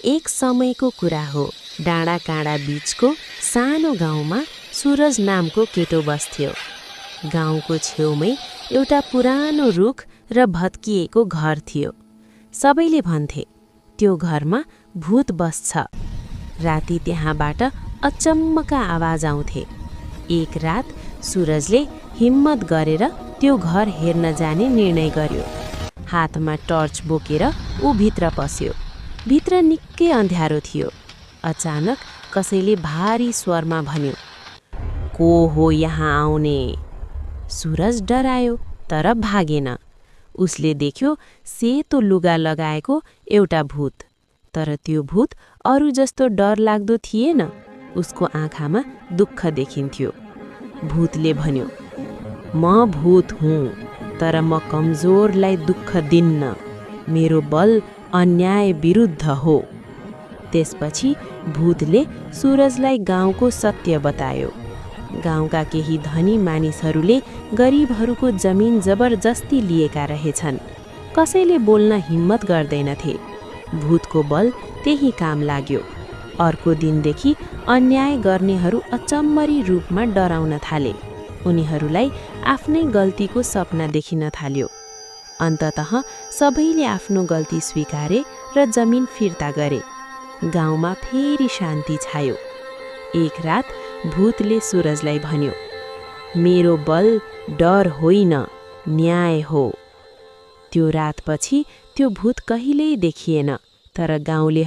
एक समयको कुरा हो। डाँडा काँडा बीचको सानो गाउँमा सुरज नामको केटो बस्थ्यो। गाउँको छेउमै एउटा पुरानो रुख र भत्किएको घर थियो। सबैले भन्थे त्यो घरमा भूत बस्छ। राति त्यहाँबाट अचम्मका आवाज आउँथे। एक रात सुरजले हिम्मत गरेर त्यो घर हेर्न जाने निर्णय गर्यो। हातमा टर्च बोकेर ऊ भित्र पस्यो। भित्र निकै अँध्यारो थियो। अचानक कसैले भारी स्वरमा भन्यो, को हो यहाँ आउने? सुरज डरायो तर भागेन। उसले देख्यो सेतो लुगा लगाएको एउटा भूत। तर त्यो भूत अरू जस्तो डरलाग्दो थिएन। उसको आँखामा दुःख देखिन्थ्यो। भूतले भन्यो, म भूत हुँ, तर म कमजोरलाई दुःख दिन्न। मेरो बल अन्याय विरुद्ध हो। त्यसपछि भूतले सुरजलाई गाउँको सत्य बतायो। गाउँका केही धनी मानिसहरूले गरिबहरूको जमिन जबरजस्ती लिएका रहेछन्। कसैले बोल्न हिम्मत गर्दैनथे। भूतको बल त्यही काम लाग्यो। अर्को दिनदेखि अन्याय गर्नेहरू अचम्मरी रूपमा डराउन थाले। उनीहरूलाई आफ्नै गल्तीको सपना देखिन थाल्यो। अन्ततः सबैले आफ्नो गल्ती स्वीकारे र जमिन फिर्ता गरे। गाउँमा फेरि शान्ति छायो। एक रात भूतले सुरजलाई भन्यो, मेरो बल डर होइन, न्याय हो। त्यो रातपछि त्यो भूत कहिल्यै देखिएन। तर गाउँले